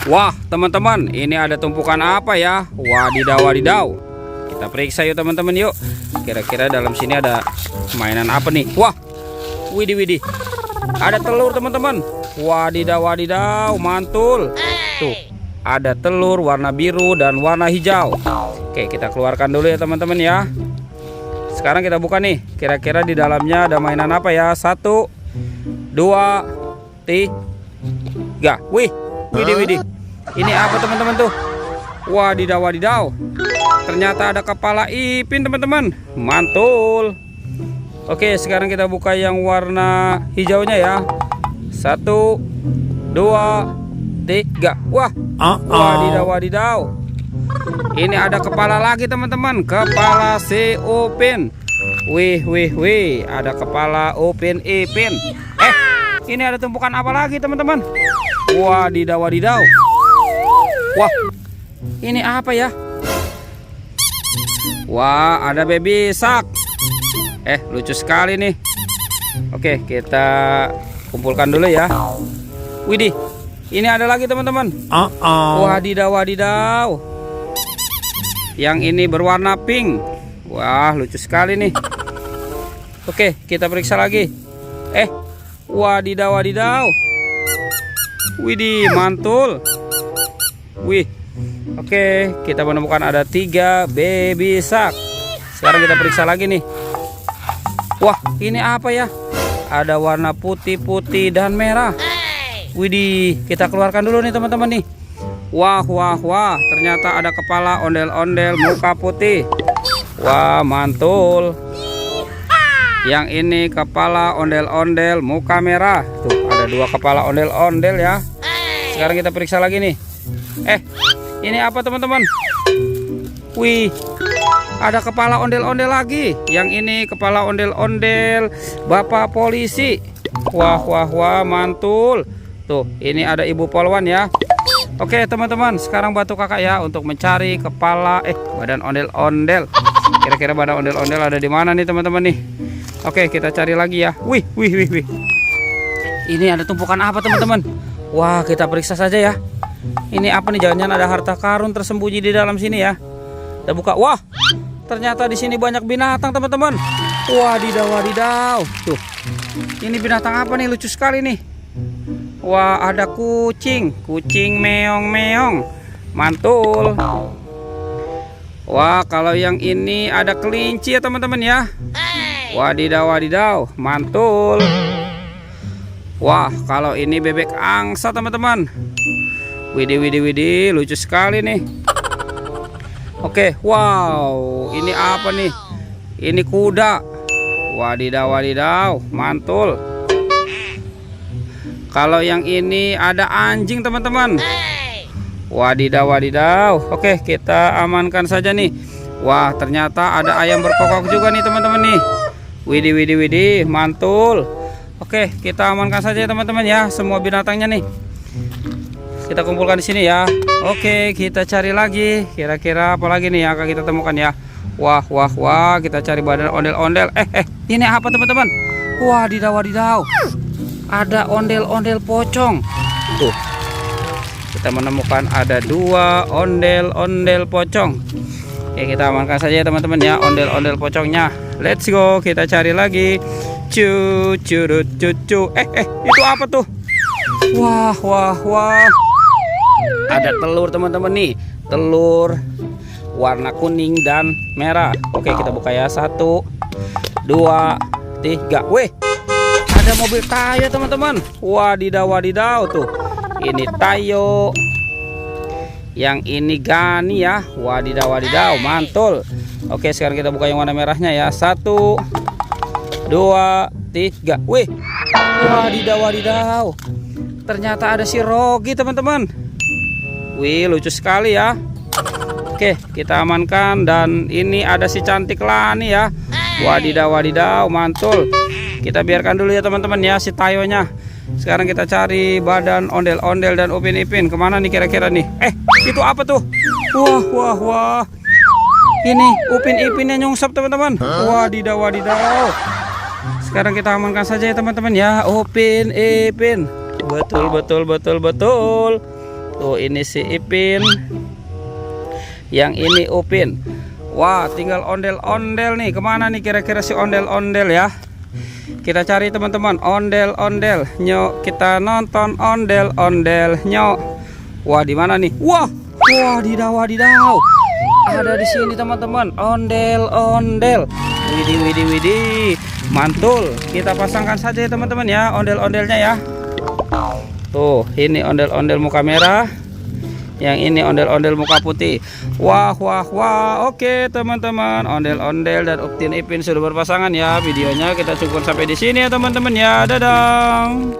Wah, teman-teman, ini ada tumpukan apa ya? Wadidaw, wadidaw. Kita periksa yuk teman-teman yuk. Kira-kira dalam sini ada mainan apa nih? Wah, widih, widih. Ada telur teman-teman. Wadidaw, wadidaw, mantul. Tuh, ada telur warna biru dan warna hijau. Oke, kita keluarkan dulu ya teman-teman ya. Sekarang kita buka nih. Kira-kira di dalamnya ada mainan apa ya? 1, 2, 3. Wih, widih, widih. Ini apa teman-teman tuh? Wadidaw, wadidaw. Ternyata ada kepala ipin teman-teman. Mantul. Oke, sekarang kita buka yang warna hijaunya ya. 1, 2, 3. Wah, wadidaw, wadidaw. Ini ada kepala lagi teman-teman. Kepala si Upin. Wih, wih, wih. Ada kepala Upin ipin. Ini ada tumpukan apa lagi teman-teman? Wadidaw, wadidaw. Wah, ini apa ya? Wah, ada baby shark. Lucu sekali nih. Oke, kita kumpulkan dulu ya. Widih, ini ada lagi teman-teman. Wadidaw, wadidaw. Yang ini berwarna pink. Wah, lucu sekali nih. Oke, kita periksa lagi. Wadidaw, wadidaw. Widih, mantul. Wih. Oke, kita menemukan ada 3 baby shark. Sekarang kita periksa lagi nih. Wah, ini apa ya? Ada warna putih, putih dan merah. Widih, kita keluarkan dulu nih teman-teman nih. Wah, wah, wah. Ternyata ada kepala ondel-ondel muka putih. Wah, mantul. Yang ini kepala ondel-ondel muka merah. Tuh, ada 2 kepala ondel-ondel ya. Sekarang kita periksa lagi nih. Ini apa teman-teman? Wih, ada kepala ondel-ondel lagi. Yang ini kepala ondel-ondel Bapak Polisi. Wah, wah, wah, mantul. Tuh, ini ada Ibu Polwan ya. Oke teman-teman, sekarang bantu kakak ya untuk mencari kepala badan ondel-ondel. Kira-kira badan ondel-ondel ada di mana nih teman-teman nih? Oke, kita cari lagi ya. Wih, wih, wih, wih. Ini ada tumpukan apa teman-teman? Wah, kita periksa saja ya. Ini apa nih? Jangan-jangan ada harta karun tersembunyi di dalam sini ya. Kita buka. Wah, ternyata di sini banyak binatang teman-teman. Wadidaw, wadidaw. Tuh, ini binatang apa nih? Lucu sekali nih. Wah, ada kucing. Kucing meong-meong. Mantul. Wah, kalau yang ini ada kelinci ya teman-teman ya. Wadidaw, wadidaw. Mantul. Wah, kalau ini bebek angsa teman-teman. Widih, widih, widih. Lucu sekali nih. Oke, wow. Ini apa nih? Ini kuda. Wadidaw, wadidaw. Mantul. Kalau yang ini ada anjing teman-teman. Wadidaw, wadidaw. Oke, kita amankan saja nih. Wah, ternyata ada ayam berkokok juga nih teman-teman nih. Widih, widih, widih. Mantul. Oke, kita amankan saja teman-teman ya semua binatangnya nih. Kita kumpulkan di sini ya. Oke, kita cari lagi. Kira-kira apa lagi nih yang akan kita temukan ya? Wah, wah, wah. Kita cari badan ondel-ondel. Ini apa teman-teman? Wadidaw, wadidaw. Ada ondel-ondel pocong. Tuh, kita menemukan ada 2 ondel-ondel pocong. Oke, kita amankan saja ya teman-teman ya ondel-ondel pocongnya. Let's go, kita cari lagi. Curut, cucu. Itu apa tuh? Wah, wah, wah. Ada telur teman-teman nih. Telur warna kuning dan merah. Oke, kita buka ya. 1, 2, 3. Wih, ada mobil Tayo teman-teman. Wadidaw, wadidaw tuh. Ini Tayo. Yang ini Gani ya. Wadidaw, wadidaw. Mantul. Oke, sekarang kita buka yang warna merahnya ya. 1, 2, 3. Wih, wadidaw, wadidaw. Ternyata ada si Rogi teman-teman. Wih, lucu sekali ya. Oke, kita amankan. Dan ini ada si cantik Lani ya. Wadidaw, wadidaw. Mantul. Kita biarkan dulu ya teman-teman ya si Tayonya. Sekarang kita cari badan ondel-ondel dan Upin Ipin. Kemana nih kira-kira nih? Itu apa tuh? Wah, wah, wah. Ini Upin Ipinnya nyungsep teman-teman. Wadidaw, wadidaw. Sekarang kita amankan saja ya teman-teman ya Upin Ipin. Betul, betul, betul, betul. Tuh ini si Ipin, yang ini Upin. Wah, tinggal ondel-ondel nih. Kemana nih kira-kira si ondel-ondel ya? Kita cari teman-teman. Ondel-ondel, nyok. Kita nonton ondel-ondel, nyok. Wah, di mana nih? Wah, wadidaw, wadidaw. Ada di sini teman-teman. Ondel-ondel. Widih, widih, widih. Mantul. Kita pasangkan saja ya teman-teman ya, ondel-ondelnya ya. Tuh, ini ondel-ondel muka merah. Yang ini ondel-ondel muka putih. Wah, wah, wah. Oke teman-teman, ondel-ondel dan Upin Ipin sudah berpasangan ya. Videonya kita cukup sampai di sini ya teman-teman ya. Dadah.